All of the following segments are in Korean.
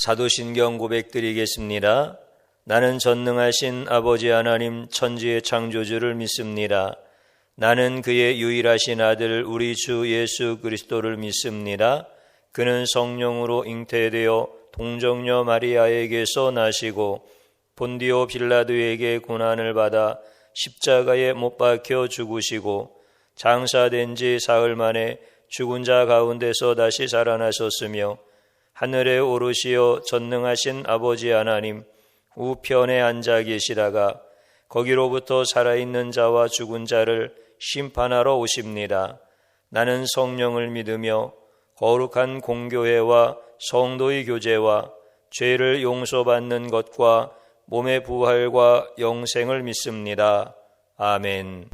사도신경 고백드리겠습니다. 나는 전능하신 아버지 하나님 천지의 창조주를 믿습니다. 나는 그의 유일하신 아들 우리 주 예수 그리스도를 믿습니다. 그는 성령으로 잉태되어 동정녀 마리아에게서 나시고 본디오 빌라도에게 고난을 받아 십자가에 못 박혀 죽으시고 장사된 지 사흘 만에 죽은 자 가운데서 다시 살아나셨으며 하늘에 오르시어 전능하신 아버지 하나님 우편에 앉아 계시다가 거기로부터 살아있는 자와 죽은 자를 심판하러 오십니다. 나는 성령을 믿으며 거룩한 공교회와 성도의 교제와 죄를 용서받는 것과 몸의 부활과 영생을 믿습니다. 아멘.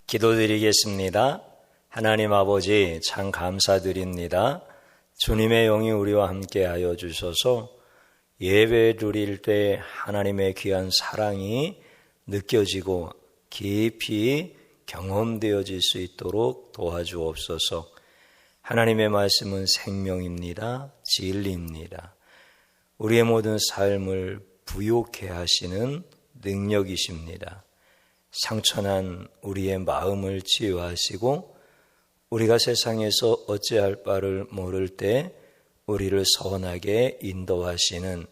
기도드리겠습니다. 하나님 아버지 참 감사드립니다. 주님의 영이 우리와 함께하여 주셔서 예배 드릴 때 하나님의 귀한 사랑이 느껴지고 깊이 경험되어질 수 있도록 도와주옵소서. 하나님의 말씀은 생명입니다. 진리입니다. 우리의 모든 삶을 부욕해 하시는 능력이십니다. 상처난 우리의 마음을 치유하시고 우리가 세상에서 어찌할 바를 모를 때 우리를 선하게 인도하시는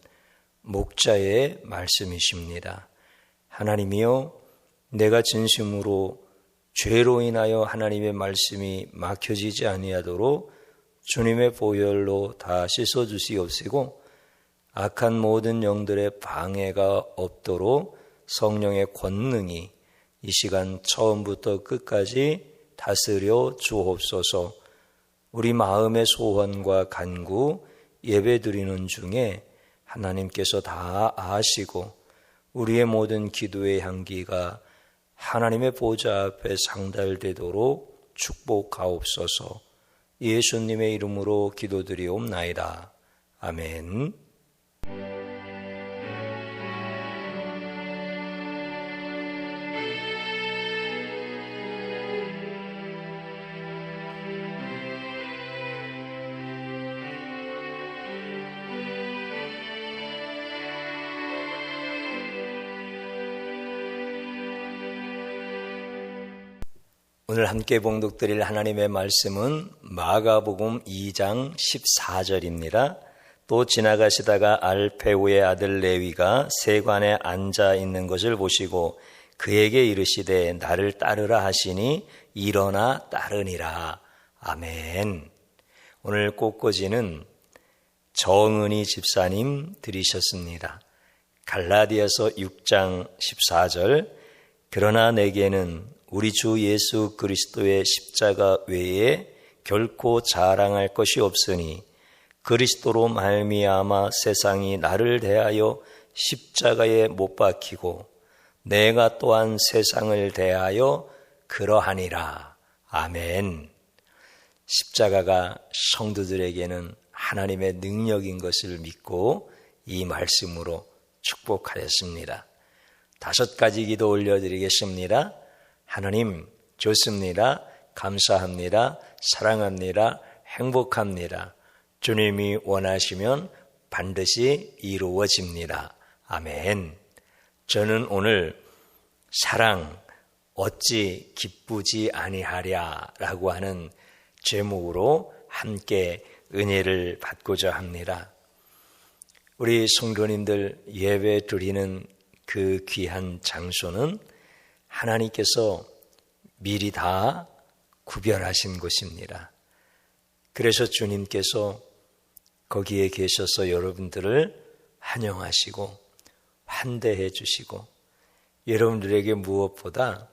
목자의 말씀이십니다. 하나님이여, 내가 진심으로 죄로 인하여 하나님의 말씀이 막혀지지 아니하도록 주님의 보혈로 다 씻어주시옵시고 악한 모든 영들의 방해가 없도록 성령의 권능이 이 시간 처음부터 끝까지 다스려 주옵소서. 우리 마음의 소원과 간구 예배드리는 중에 하나님께서 다 아시고 우리의 모든 기도의 향기가 하나님의 보좌 앞에 상달되도록 축복하옵소서. 예수님의 이름으로 기도드리옵나이다. 아멘. 오늘 함께 봉독드릴 하나님의 말씀은 마가복음 2장 14절입니다. 또 지나가시다가 알페우의 아들 레위가 세관에 앉아 있는 것을 보시고 그에게 이르시되 나를 따르라 하시니 일어나 따르니라. 아멘. 오늘 꽃꽂이는 정은희 집사님 들이셨습니다. 갈라디아서 6장 14절 그러나 내게는 우리 주 예수 그리스도의 십자가 외에 결코 자랑할 것이 없으니 그리스도로 말미암아 세상이 나를 대하여 십자가에 못 박히고 내가 또한 세상을 대하여 그러하니라. 아멘. 십자가가 성도들에게는 하나님의 능력인 것을 믿고 이 말씀으로 축복하였습니다. 5가지 기도 올려드리겠습니다. 하나님, 좋습니다. 감사합니다. 사랑합니다. 행복합니다. 주님이 원하시면 반드시 이루어집니다. 아멘. 저는 오늘 사랑 어찌 기쁘지 아니하랴 라고 하는 제목으로 함께 은혜를 받고자 합니다. 우리 성도님들 예배 드리는 그 귀한 장소는 하나님께서 미리 다 구별하신 곳입니다. 그래서 주님께서 거기에 계셔서 여러분들을 환영하시고 환대해 주시고 여러분들에게 무엇보다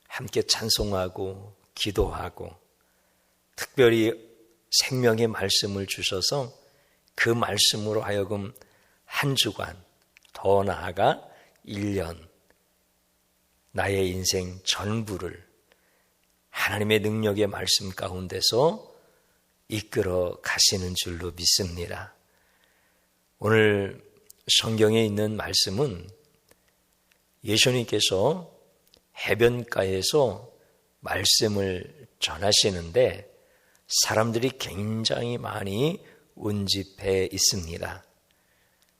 함께 찬송하고 기도하고 특별히 생명의 말씀을 주셔서 그 말씀으로 하여금 한 주간 더 나아가 1년 나의 인생 전부를 하나님의 능력의 말씀 가운데서 이끌어 가시는 줄로 믿습니다. 오늘 성경에 있는 말씀은 예수님께서 해변가에서 말씀을 전하시는데 사람들이 굉장히 많이 운집해 있습니다.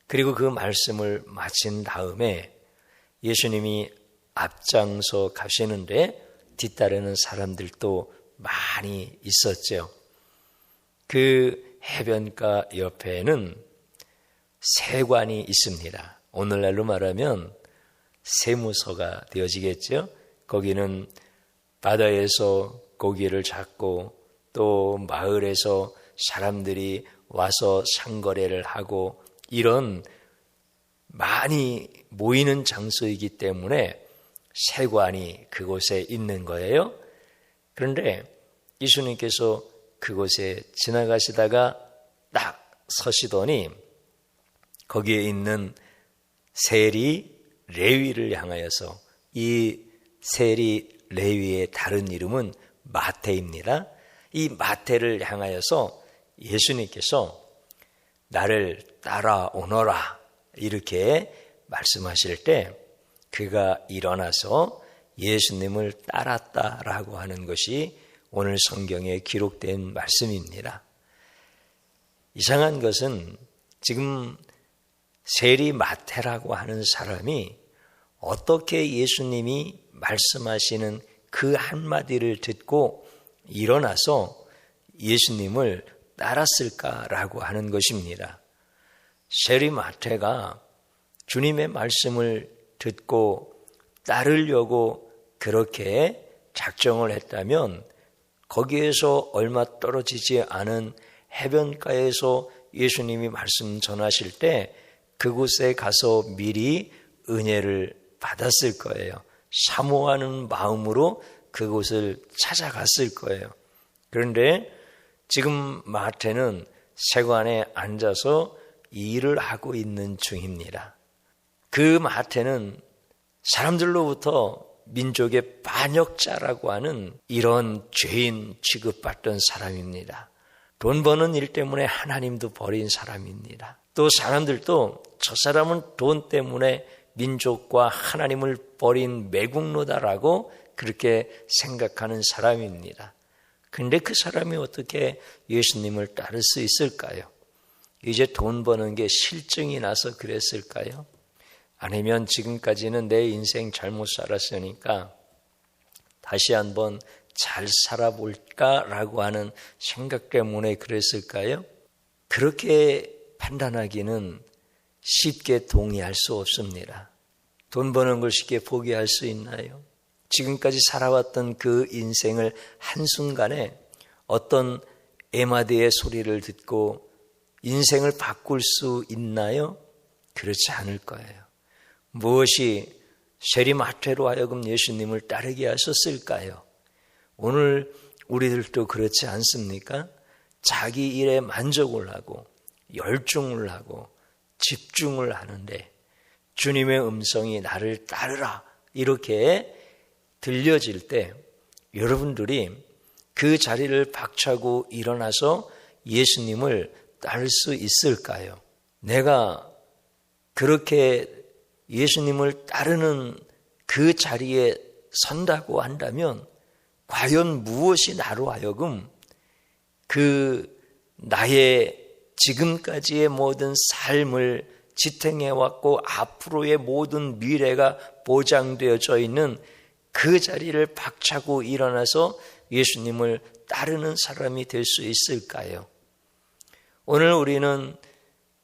그리고 그 말씀을 마친 다음에 예수님이 앞장서 가시는데 뒤따르는 사람들도 많이 있었죠. 그 해변가 옆에는 세관이 있습니다. 오늘날로 말하면 세무서가 되어지겠죠. 거기는 바다에서 고기를 잡고 또 마을에서 사람들이 와서 상거래를 하고 이런 많이 모이는 장소이기 때문에 세관이 그곳에 있는 거예요. 그런데 예수님께서 그곳에 지나가시다가 딱 서시더니 거기에 있는 세리 레위를 향하여서 이 세리 레위의 다른 이름은 마태입니다. 이 마태를 향하여서 예수님께서 나를 따라오너라 이렇게 말씀하실 때 그가 일어나서 예수님을 따랐다라고 하는 것이 오늘 성경에 기록된 말씀입니다. 이상한 것은 지금 세리마태라고 하는 사람이 어떻게 예수님이 말씀하시는 그 한마디를 듣고 일어나서 예수님을 따랐을까라고 하는 것입니다. 세리마태가 주님의 말씀을 듣고 따르려고 그렇게 작정을 했다면 거기에서 얼마 떨어지지 않은 해변가에서 예수님이 말씀 전하실 때 그곳에 가서 미리 은혜를 받았을 거예요. 사모하는 마음으로 그곳을 찾아갔을 거예요. 그런데 지금 마태는 세관에 앉아서 일을 하고 있는 중입니다. 그 마태는 사람들로부터 민족의 반역자라고 하는 이런 죄인 취급받던 사람입니다. 돈 버는 일 때문에 하나님도 버린 사람입니다. 또 사람들도 저 사람은 돈 때문에 민족과 하나님을 버린 매국노다라고 그렇게 생각하는 사람입니다. 그런데 그 사람이 어떻게 예수님을 따를 수 있을까요? 이제 돈 버는 게 실증이 나서 그랬을까요? 아니면 지금까지는 내 인생 잘못 살았으니까 다시 한번 잘 살아볼까라고 하는 생각 때문에 그랬을까요? 그렇게 판단하기는 쉽게 동의할 수 없습니다. 돈 버는 걸 쉽게 포기할 수 있나요? 지금까지 살아왔던 그 인생을 한순간에 어떤 에마디의 소리를 듣고 인생을 바꿀 수 있나요? 그렇지 않을 거예요. 무엇이 세리마태로 하여금 예수님을 따르게 하셨을까요? 오늘 우리들도 그렇지 않습니까? 자기 일에 만족을 하고 열중을 하고 집중을 하는데 주님의 음성이 나를 따르라 이렇게 들려질 때 여러분들이 그 자리를 박차고 일어나서 예수님을 따를 수 있을까요? 내가 그렇게 예수님을 따르는 그 자리에 선다고 한다면 과연 무엇이 나로 하여금 그 나의 지금까지의 모든 삶을 지탱해왔고 앞으로의 모든 미래가 보장되어져 있는 그 자리를 박차고 일어나서 예수님을 따르는 사람이 될 수 있을까요? 오늘 우리는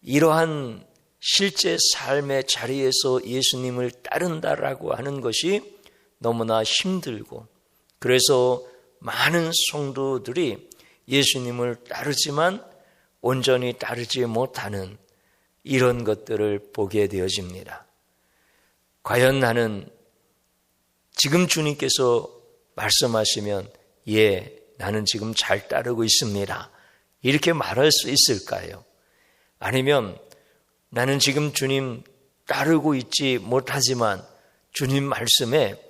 이러한 실제 삶의 자리에서 예수님을 따른다라고 하는 것이 너무나 힘들고 그래서 많은 성도들이 예수님을 따르지만 온전히 따르지 못하는 이런 것들을 보게 되어집니다. 과연 나는 지금 주님께서 말씀하시면 예, 나는 지금 잘 따르고 있습니다. 이렇게 말할 수 있을까요? 아니면 나는 지금 주님 따르고 있지 못하지만 주님 말씀에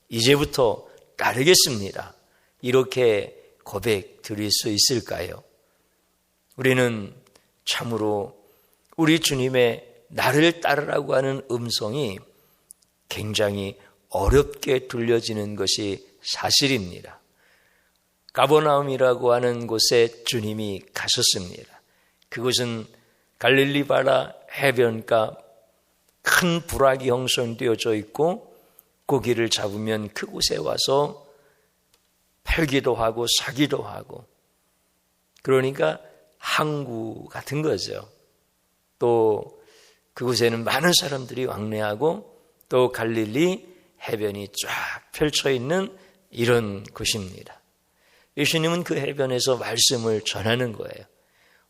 이제부터 따르겠습니다. 이렇게 고백 드릴 수 있을까요? 우리는 참으로 우리 주님의 나를 따르라고 하는 음성이 굉장히 어렵게 들려지는 것이 사실입니다. 가버나움이라고 하는 곳에 주님이 가셨습니다. 그곳은 갈릴리 바다 해변가 큰 부락이 형성되어져 있고 고기를 잡으면 그곳에 와서 팔기도 하고 사기도 하고 그러니까 항구 같은 거죠. 또 그곳에는 많은 사람들이 왕래하고 또 갈릴리 해변이 쫙 펼쳐 있는 이런 곳입니다. 예수님은 그 해변에서 말씀을 전하는 거예요.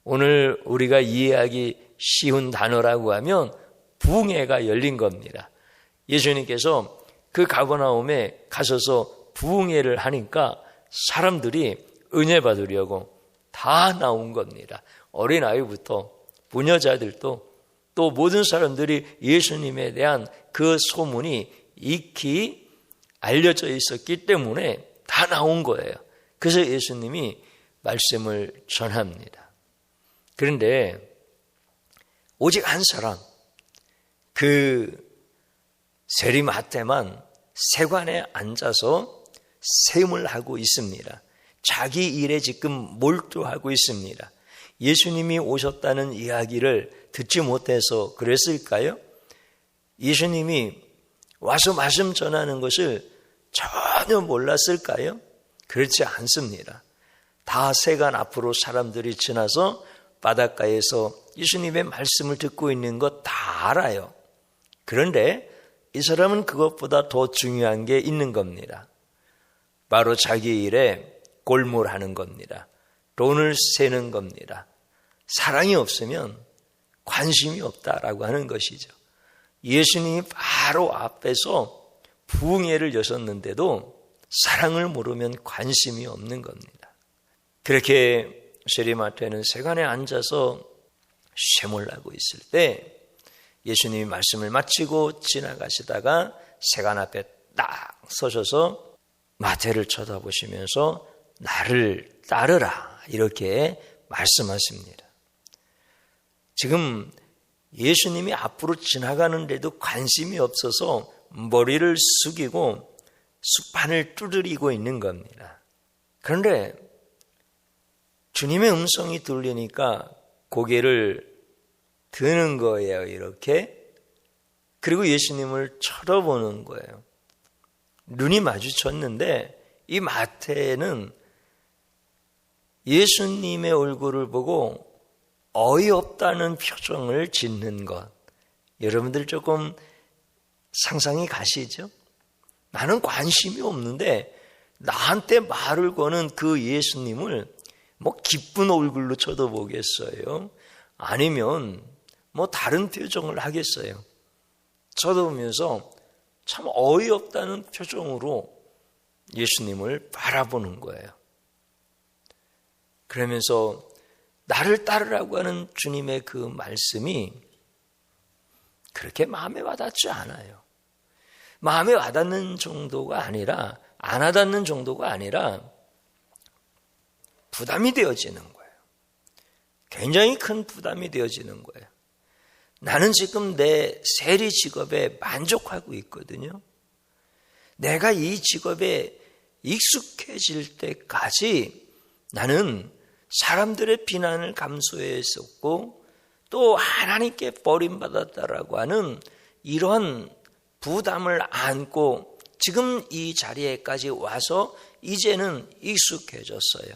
오늘 우리가 이해하기 쉬운 단어라고 하면 부흥회가 열린 겁니다. 예수님께서 그 가버나움에 가셔서 부흥회를 하니까 사람들이 은혜 받으려고 다 나온 겁니다. 어린아이부터 부녀자들도 또 모든 사람들이 예수님에 대한 그 소문이 익히 알려져 있었기 때문에 다 나온 거예요. 그래서 예수님이 말씀을 전합니다. 그런데 오직 한 사람, 그 세리마태만 세관에 앉아서 셈을 하고 있습니다. 자기 일에 지금 몰두하고 있습니다. 예수님이 오셨다는 이야기를 듣지 못해서 그랬을까요? 예수님이 와서 말씀 전하는 것을 전혀 몰랐을까요? 그렇지 않습니다. 다 세간 앞으로 사람들이 지나서 바닷가에서 예수님의 말씀을 듣고 있는 것 다 알아요. 그런데 이 사람은 그것보다 더 중요한 게 있는 겁니다. 바로 자기 일에 골몰하는 겁니다. 돈을 세는 겁니다. 사랑이 없으면 관심이 없다라고 하는 것이죠. 예수님이 바로 앞에서 부흥회를 여셨는데도 사랑을 모르면 관심이 없는 겁니다. 그렇게 세리마태는 세간에 앉아서 쇠물 나고 있을 때 예수님이 말씀을 마치고 지나가시다가 세간 앞에 딱 서셔서 마태를 쳐다보시면서 나를 따르라 이렇게 말씀하십니다. 지금 예수님이 앞으로 지나가는데도 관심이 없어서 머리를 숙이고 수판을 두드리고 있는 겁니다. 그런데 주님의 음성이 들리니까 고개를 드는 거예요, 이렇게. 그리고 예수님을 쳐다보는 거예요. 눈이 마주쳤는데 이 마태는 예수님의 얼굴을 보고 어이없다는 표정을 짓는 것. 여러분들 조금 상상이 가시죠? 나는 관심이 없는데 나한테 말을 거는 그 예수님을 뭐 기쁜 얼굴로 쳐다보겠어요? 아니면 뭐 다른 표정을 하겠어요? 쳐다보면서 참 어이없다는 표정으로 예수님을 바라보는 거예요. 그러면서 나를 따르라고 하는 주님의 그 말씀이 그렇게 마음에 와닿지 않아요. 마음에 와닿는 정도가 아니라, 안 와닿는 정도가 아니라 부담이 되어지는 거예요. 굉장히 큰 부담이 되어지는 거예요. 나는 지금 내 세리 직업에 만족하고 있거든요. 내가 이 직업에 익숙해질 때까지 나는 사람들의 비난을 감수했었고 또 하나님께 버림받았다라고 하는 이러한 부담을 안고 지금 이 자리에까지 와서 이제는 익숙해졌어요.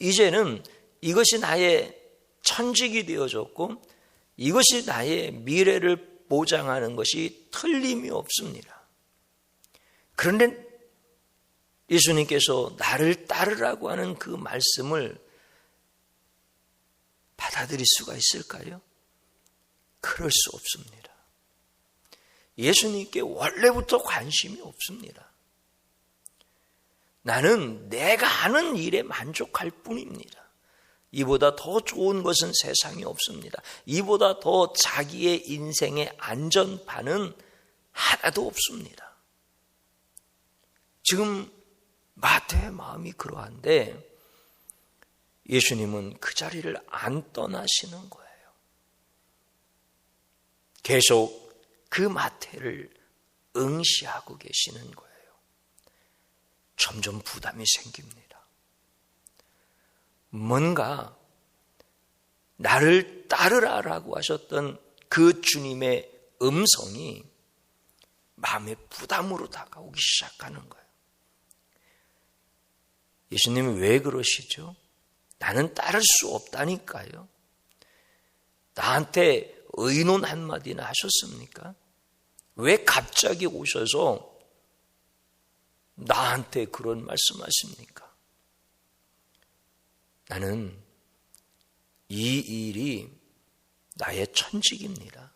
이제는 이것이 나의 천직이 되어졌고 이것이 나의 미래를 보장하는 것이 틀림이 없습니다. 그런데 예수님께서 나를 따르라고 하는 그 말씀을 받아들일 수가 있을까요? 그럴 수 없습니다. 예수님께 원래부터 관심이 없습니다. 나는 내가 하는 일에 만족할 뿐입니다. 이보다 더 좋은 것은 세상에 없습니다. 이보다 더 자기의 인생의 안전판은 하나도 없습니다. 지금 마태의 마음이 그러한데 예수님은 그 자리를 안 떠나시는 거예요. 계속 그 마태를 응시하고 계시는 거예요. 점점 부담이 생깁니다. 뭔가 나를 따르라라고 하셨던 그 주님의 음성이 마음의 부담으로 다가오기 시작하는 거예요. 예수님이 왜 그러시죠? 나는 따를 수 없다니까요. 나한테 의논 한마디나 하셨습니까? 왜 갑자기 오셔서 나한테 그런 말씀하십니까? 나는 이 일이 나의 천직입니다.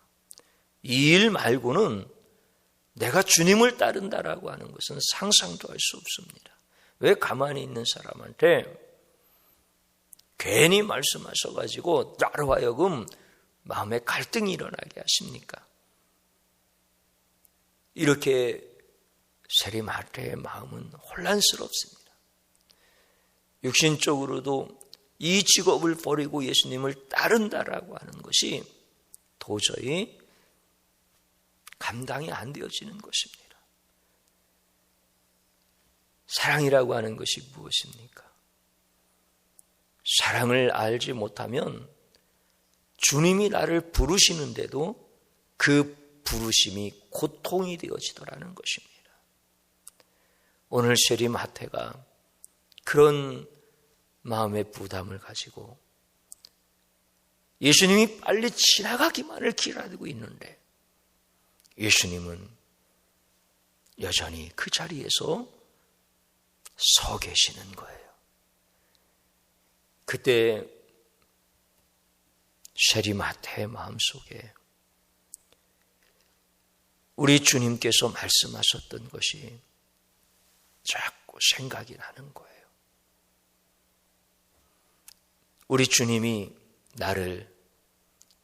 이 일 말고는 내가 주님을 따른다라고 하는 것은 상상도 할 수 없습니다. 왜 가만히 있는 사람한테 괜히 말씀하셔가지고 나로 하여금 마음에 갈등이 일어나게 하십니까? 이렇게 세리마태의 마음은 혼란스럽습니다. 육신적으로도 이 직업을 버리고 예수님을 따른다라고 하는 것이 도저히 감당이 안 되어지는 것입니다. 사랑이라고 하는 것이 무엇입니까? 사랑을 알지 못하면 주님이 나를 부르시는데도 그 부르심이 고통이 되어지더라는 것입니다. 오늘 세리마태가 그런 마음의 부담을 가지고 예수님이 빨리 지나가기만을 기다리고 있는데 예수님은 여전히 그 자리에서 서 계시는 거예요. 그때 세리마태의 마음속에 우리 주님께서 말씀하셨던 것이 자꾸 생각이 나는 거예요. 우리 주님이 나를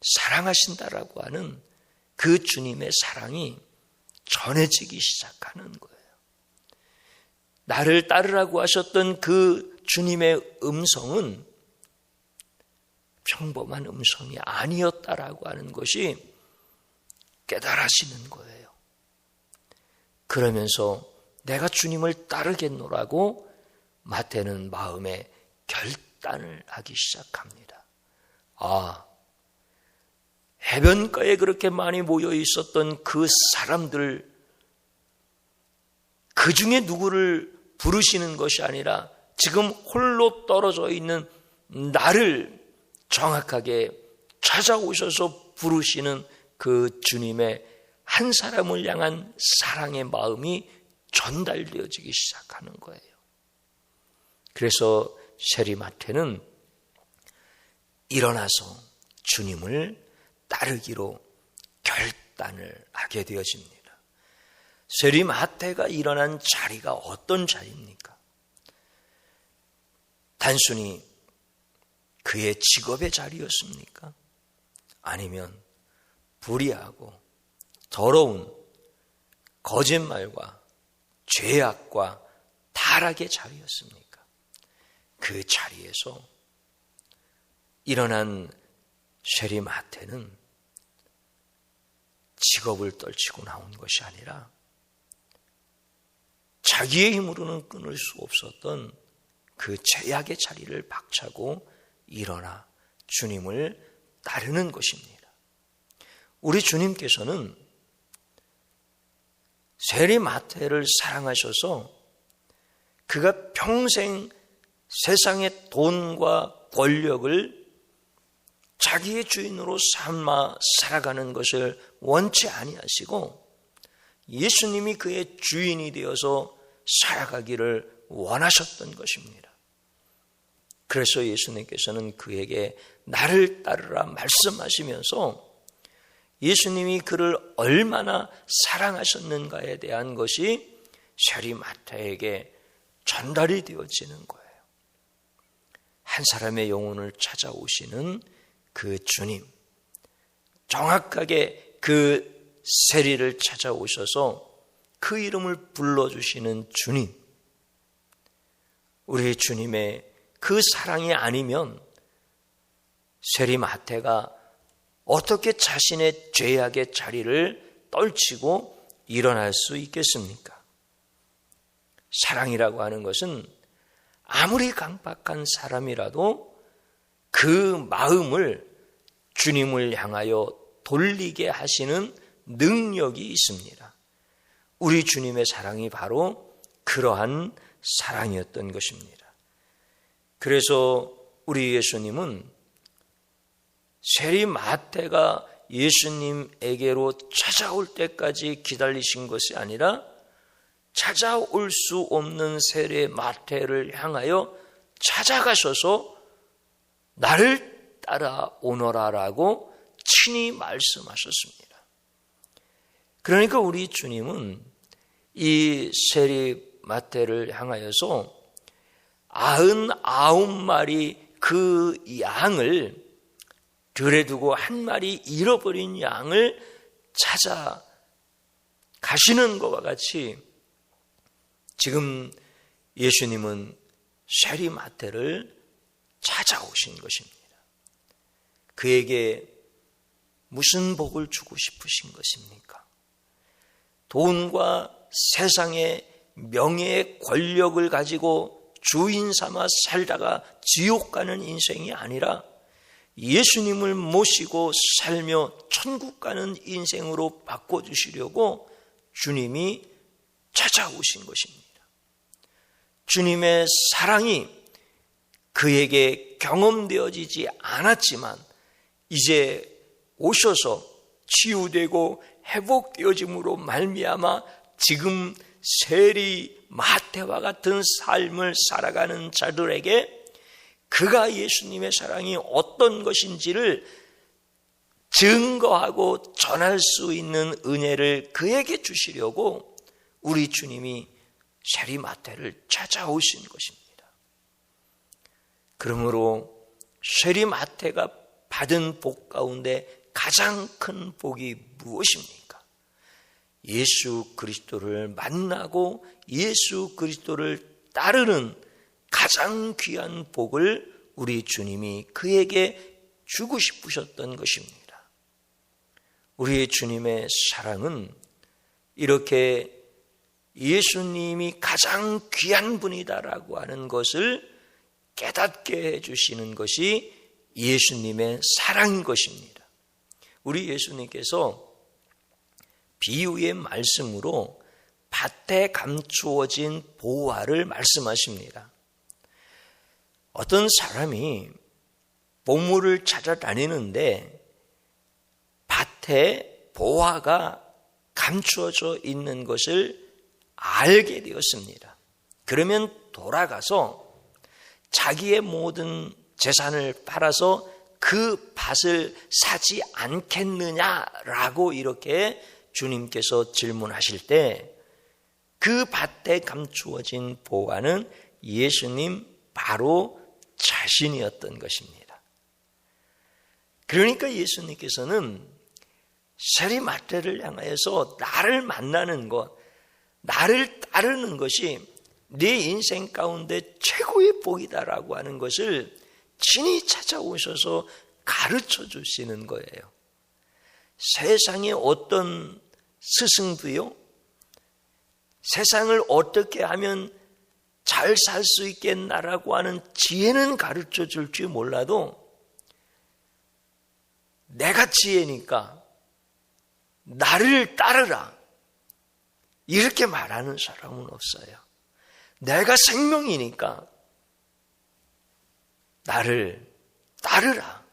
사랑하신다라고 하는 그 주님의 사랑이 전해지기 시작하는 거예요. 나를 따르라고 하셨던 그 주님의 음성은 평범한 음성이 아니었다라고 하는 것이 깨달아지는 거예요. 그러면서 내가 주님을 따르겠노라고 마태는 마음에 결단을 하기 시작합니다. 해변가에 그렇게 많이 모여 있었던 그 사람들, 그 중에 누구를 부르시는 것이 아니라 지금 홀로 떨어져 있는 나를 정확하게 찾아오셔서 부르시는 그 주님의 한 사람을 향한 사랑의 마음이 전달되어지기 시작하는 거예요. 그래서 세리마태는 일어나서 주님을 따르기로 결단을 하게 되어집니다. 세리마태가 일어난 자리가 어떤 자리입니까? 단순히 그의 직업의 자리였습니까? 아니면 불의하고 더러운 거짓말과 죄악과 타락의 자리였습니까? 그 자리에서 일어난 세리마태는 직업을 떨치고 나온 것이 아니라 자기의 힘으로는 끊을 수 없었던 그 죄악의 자리를 박차고 일어나 주님을 따르는 것입니다. 우리 주님께서는 세리마태를 사랑하셔서 그가 평생 세상의 돈과 권력을 자기의 주인으로 삼아 살아가는 것을 원치 아니하시고 예수님이 그의 주인이 되어서 살아가기를 원하셨던 것입니다. 그래서 예수님께서는 그에게 나를 따르라 말씀하시면서 예수님이 그를 얼마나 사랑하셨는가에 대한 것이 세리마태에게 전달이 되어지는 거예요. 한 사람의 영혼을 찾아오시는 그 주님, 정확하게 그 세리를 찾아오셔서 그 이름을 불러주시는 주님, 우리 주님의 그 사랑이 아니면 세리마태가 어떻게 자신의 죄악의 자리를 떨치고 일어날 수 있겠습니까? 사랑이라고 하는 것은 아무리 강박한 사람이라도 그 마음을 주님을 향하여 돌리게 하시는 능력이 있습니다. 우리 주님의 사랑이 바로 그러한 사랑이었던 것입니다. 그래서 우리 예수님은 세리마태가 예수님에게로 찾아올 때까지 기다리신 것이 아니라 찾아올 수 없는 세리마태를 향하여 찾아가셔서 나를 따라오너라라고 친히 말씀하셨습니다. 그러니까 우리 주님은 이 세리마태를 향하여서 99마리 그 양을 들에 두고 한 마리 잃어버린 양을 찾아 가시는 것과 같이 지금 예수님은 세리마태를 찾아오신 것입니다. 그에게 무슨 복을 주고 싶으신 것입니까? 돈과 세상의 명예의 권력을 가지고 주인 삼아 살다가 지옥 가는 인생이 아니라 예수님을 모시고 살며 천국 가는 인생으로 바꿔주시려고 주님이 찾아오신 것입니다. 주님의 사랑이 그에게 경험되어지지 않았지만 이제 오셔서 치유되고 회복되어짐으로 말미암아 지금 세리 마태와 같은 삶을 살아가는 자들에게 그가 예수님의 사랑이 어떤 것인지를 증거하고 전할 수 있는 은혜를 그에게 주시려고 우리 주님이 세리 마태를 찾아오신 것입니다. 그러므로 세리 마태가 받은 복 가운데 가장 큰 복이 무엇입니까? 예수 그리스도를 만나고 예수 그리스도를 따르는 가장 귀한 복을 우리 주님이 그에게 주고 싶으셨던 것입니다. 우리의 주님의 사랑은 이렇게 예수님이 가장 귀한 분이다라고 하는 것을 깨닫게 해주시는 것이 예수님의 사랑인 것입니다. 우리 예수님께서 비유의 말씀으로 밭에 감추어진 보화를 말씀하십니다. 어떤 사람이 보물을 찾아다니는데 밭에 보화가 감추어져 있는 것을 알게 되었습니다. 그러면 돌아가서 자기의 모든 재산을 팔아서 그 밭을 사지 않겠느냐라고 이렇게 주님께서 질문하실 때 그 밭에 감추어진 보화는 예수님 바로 자신이었던 것입니다. 그러니까 예수님께서는 세리 마태를 향하여서 나를 만나는 것, 나를 따르는 것이 네 인생 가운데 최고의 복이다라고 하는 것을 친히 찾아오셔서 가르쳐 주시는 거예요. 세상에 어떤 스승도요, 세상을 어떻게 하면 잘 살 수 있겠나라고 하는 지혜는 가르쳐 줄지 몰라도 내가 지혜니까 나를 따르라 이렇게 말하는 사람은 없어요. 내가 생명이니까 나를 따르라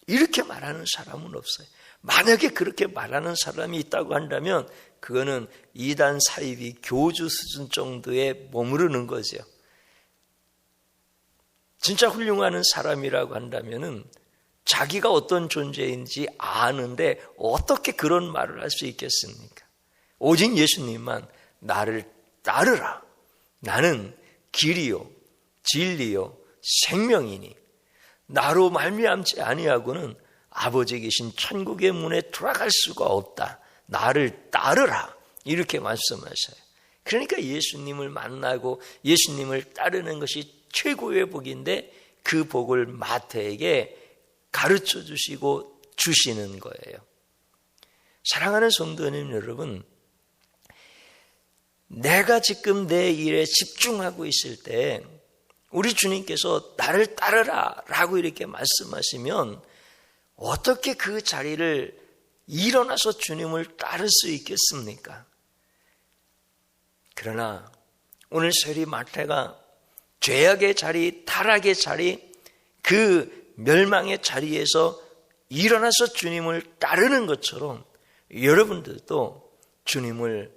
이렇게 말하는 사람은 없어요. 만약에 그렇게 말하는 사람이 있다고 한다면 그거는 이단 사이비 교주 수준 정도에 머무르는 거죠. 진짜 훌륭한 사람이라고 한다면은 자기가 어떤 존재인지 아는데 어떻게 그런 말을 할 수 있겠습니까? 오직 예수님만 나를 따르라. 나는 길이요 진리요 생명이니 나로 말미암지 아니하고는 아버지 계신 천국의 문에 들어갈 수가 없다. 나를 따르라. 이렇게 말씀하셔요. 그러니까 예수님을 만나고 예수님을 따르는 것이 최고의 복인데 그 복을 마태에게 가르쳐 주시고 주시는 거예요. 사랑하는 성도님 여러분, 내가 지금 내 일에 집중하고 있을 때 우리 주님께서 나를 따르라 라고 이렇게 말씀하시면 어떻게 그 자리를 일어나서 주님을 따를 수 있겠습니까? 그러나 오늘 세리 마태가 죄악의 자리, 타락의 자리, 그 멸망의 자리에서 일어나서 주님을 따르는 것처럼 여러분들도 주님을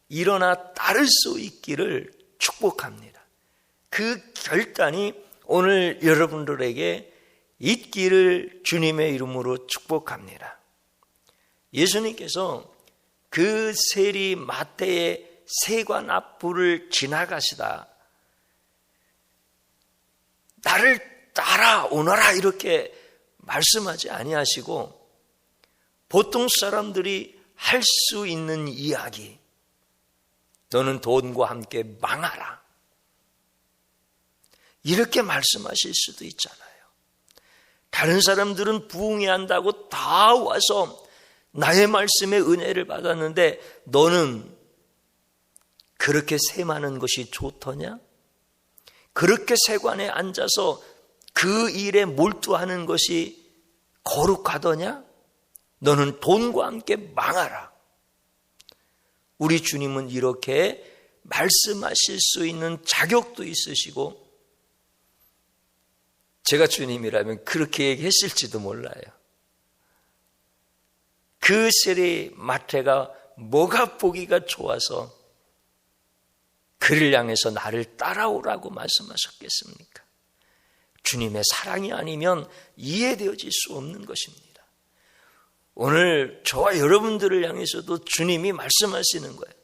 일어나 따를 수 있기를 축복합니다. 그 결단이 오늘 여러분들에게 있기를 주님의 이름으로 축복합니다. 예수님께서 그 세리 마태의 세관 앞을 지나가시다 나를 따라오너라 이렇게 말씀하지 아니하시고 보통 사람들이 할 수 있는 이야기, 너는 돈과 함께 망하라 이렇게 말씀하실 수도 있잖아요. 다른 사람들은 부흥해한다고 다 와서 나의 말씀에 은혜를 받았는데 너는 그렇게 셈하는 것이 좋더냐? 그렇게 세관에 앉아서 그 일에 몰두하는 것이 거룩하더냐? 너는 돈과 함께 망하라. 우리 주님은 이렇게 말씀하실 수 있는 자격도 있으시고, 제가 주님이라면 그렇게 얘기했을지도 몰라요. 그 세리 마태가 뭐가 보기가 좋아서 그를 향해서 나를 따라오라고 말씀하셨겠습니까? 주님의 사랑이 아니면 이해되어질 수 없는 것입니다. 오늘 저와 여러분들을 향해서도 주님이 말씀하시는 거예요.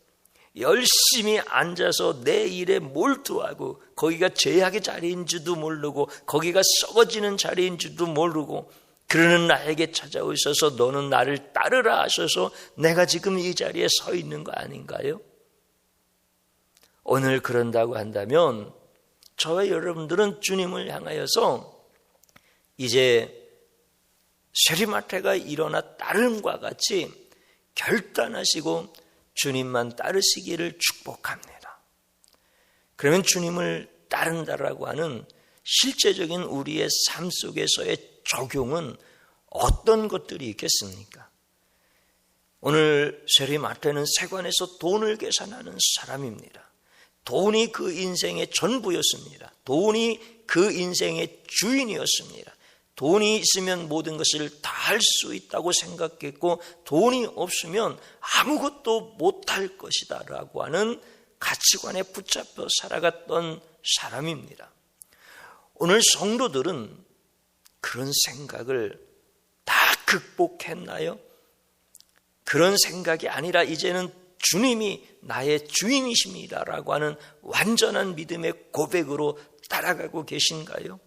열심히 앉아서 내 일에 몰두하고, 거기가 죄악의 자리인지도 모르고 거기가 썩어지는 자리인지도 모르고 그러는 나에게 찾아오셔서 너는 나를 따르라 하셔서 내가 지금 이 자리에 서 있는 거 아닌가요? 오늘 그런다고 한다면 저와 여러분들은 주님을 향하여서 이제 세리마태가 일어나 따름과 같이 결단하시고 주님만 따르시기를 축복합니다. 그러면 주님을 따른다라고 하는 실제적인 우리의 삶 속에서의 적용은 어떤 것들이 있겠습니까? 오늘 세리마태는 세관에서 돈을 계산하는 사람입니다. 돈이 그 인생의 전부였습니다. 돈이 그 인생의 주인이었습니다. 돈이 있으면 모든 것을 다 할 수 있다고 생각했고, 돈이 없으면 아무것도 못할 것이다 라고 하는 가치관에 붙잡혀 살아갔던 사람입니다. 오늘 성도들은 그런 생각을 다 극복했나요? 그런 생각이 아니라 이제는 주님이 나의 주인이십니다 라고 하는 완전한 믿음의 고백으로 따라가고 계신가요?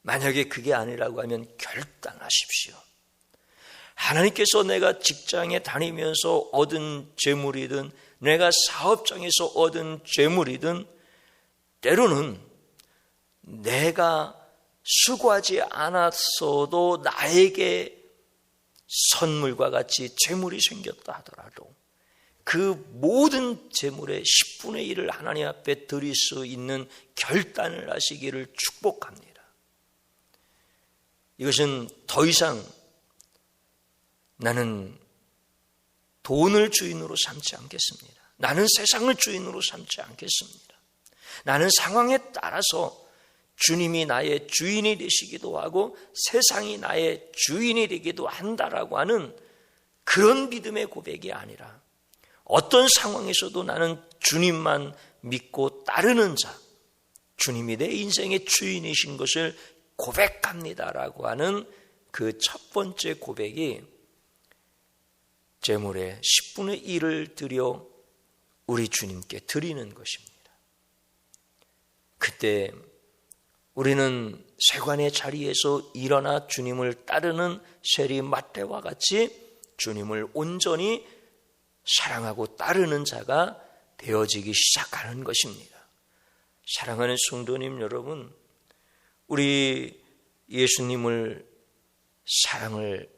만약에 그게 아니라고 하면 결단하십시오. 하나님께서 내가 직장에 다니면서 얻은 재물이든 내가 사업장에서 얻은 재물이든 때로는 내가 수고하지 않았어도 나에게 선물과 같이 재물이 생겼다 하더라도 그 모든 재물의 10분의 1을 하나님 앞에 드릴 수 있는 결단을 하시기를 축복합니다. 이것은 더 이상 나는 돈을 주인으로 삼지 않겠습니다. 나는 세상을 주인으로 삼지 않겠습니다. 나는 상황에 따라서 주님이 나의 주인이 되시기도 하고 세상이 나의 주인이 되기도 한다라고 하는 그런 믿음의 고백이 아니라 어떤 상황에서도 나는 주님만 믿고 따르는 자, 주님이 내 인생의 주인이신 것을 고백합니다라고 하는 그 첫 번째 고백이 재물의 10분의 1을 드려 우리 주님께 드리는 것입니다. 그때 우리는 세관의 자리에서 일어나 주님을 따르는 세리마태와 같이 주님을 온전히 사랑하고 따르는 자가 되어지기 시작하는 것입니다. 사랑하는 성도님 여러분, 우리 예수님을 사랑을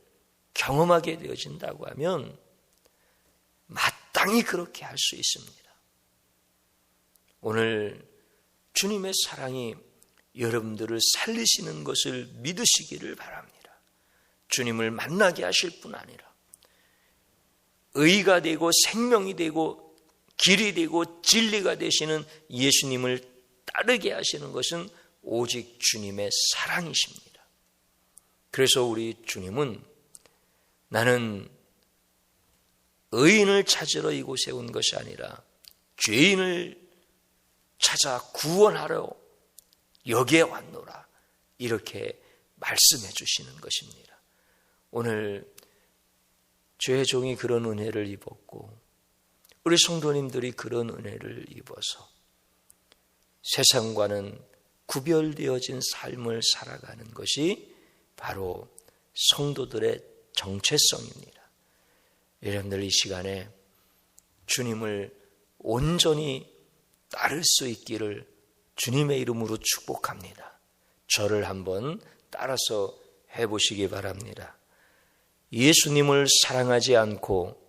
경험하게 되어진다고 하면 마땅히 그렇게 할 수 있습니다. 오늘 주님의 사랑이 여러분들을 살리시는 것을 믿으시기를 바랍니다. 주님을 만나게 하실 뿐 아니라 의가 되고 생명이 되고 길이 되고 진리가 되시는 예수님을 따르게 하시는 것은 오직 주님의 사랑이십니다. 그래서 우리 주님은 나는 의인을 찾으러 이곳에 온 것이 아니라 죄인을 찾아 구원하러 여기에 왔노라 이렇게 말씀해 주시는 것입니다. 오늘 죄의 종이 그런 은혜를 입었고 우리 성도님들이 그런 은혜를 입어서 세상과는 구별되어진 삶을 살아가는 것이 바로 성도들의 정체성입니다. 여러분들 이 시간에 주님을 온전히 따를 수 있기를 주님의 이름으로 축복합니다. 저를 한번 따라서 해보시기 바랍니다. 예수님을 사랑하지 않고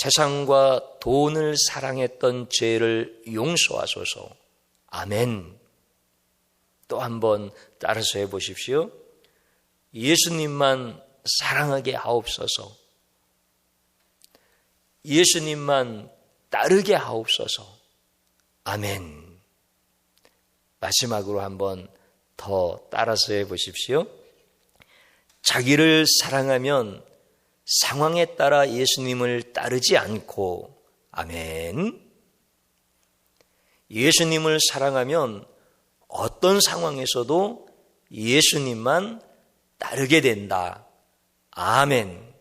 세상과 돈을 사랑했던 죄를 용서하소서. 아멘. 또 한번 따라서 해보십시오. 예수님만 사랑하게 하옵소서. 예수님만 따르게 하옵소서. 아멘. 마지막으로 한번 더 따라서 해보십시오. 자기를 사랑하면 상황에 따라 예수님을 따르지 않고, 아멘. 예수님을 사랑하면 어떤 상황에서도 예수님만 따르게 된다. 아멘.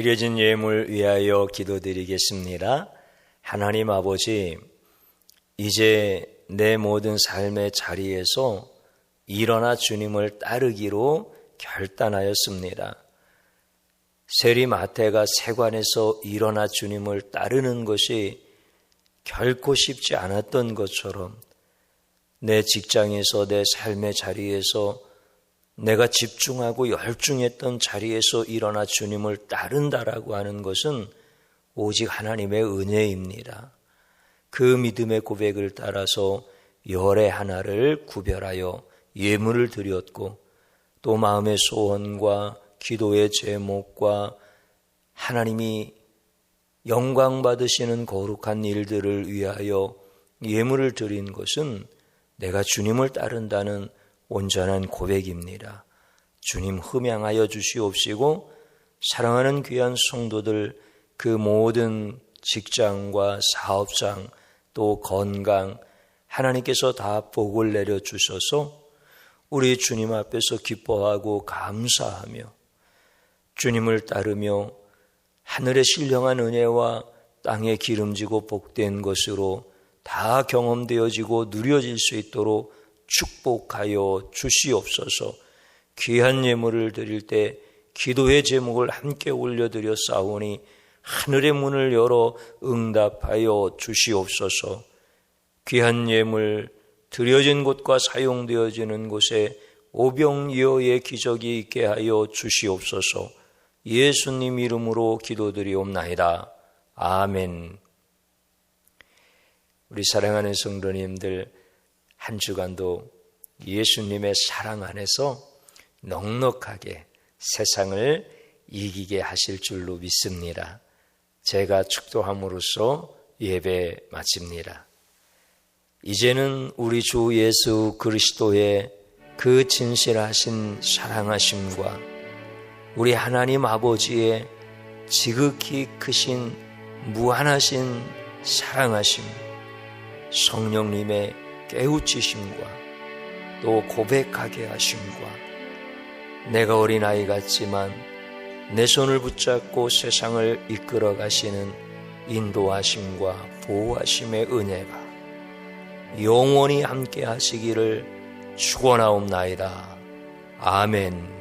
드려진 예물 위하여 기도드리겠습니다. 하나님 아버지, 이제 내 모든 삶의 자리에서 일어나 주님을 따르기로 결단하였습니다. 세리마태가 세관에서 일어나 주님을 따르는 것이 결코 쉽지 않았던 것처럼 내 직장에서 내 삶의 자리에서 내가 집중하고 열중했던 자리에서 일어나 주님을 따른다라고 하는 것은 오직 하나님의 은혜입니다. 그 믿음의 고백을 따라서 열의 하나를 구별하여 예물을 드렸고 또 마음의 소원과 기도의 제목과 하나님이 영광 받으시는 거룩한 일들을 위하여 예물을 드린 것은 내가 주님을 따른다는 온전한 고백입니다. 주님 흠양하여 주시옵시고 사랑하는 귀한 성도들 그 모든 직장과 사업장 또 건강 하나님께서 다 복을 내려주셔서 우리 주님 앞에서 기뻐하고 감사하며 주님을 따르며 하늘의 신령한 은혜와 땅에 기름지고 복된 것으로 다 경험되어지고 누려질 수 있도록 축복하여 주시옵소서. 귀한 예물을 드릴 때 기도의 제목을 함께 올려드려 싸우니 하늘의 문을 열어 응답하여 주시옵소서. 귀한 예물 드려진 곳과 사용되어지는 곳에 오병이어의 기적이 있게 하여 주시옵소서. 예수님 이름으로 기도드리옵나이다. 아멘. 우리 사랑하는 성도님들, 한 주간도 예수님의 사랑 안에서 넉넉하게 세상을 이기게 하실 줄로 믿습니다. 제가 축도함으로써 예배 마칩니다. 이제는 우리 주 예수 그리스도의 그 진실하신 사랑하심과 우리 하나님 아버지의 지극히 크신 무한하신 사랑하심, 성령님의 깨우치심과 또 고백하게 하심과 내가 어린아이 같지만 내 손을 붙잡고 세상을 이끌어 가시는 인도하심과 보호하심의 은혜가 영원히 함께 하시기를 축원하옵나이다. 아멘.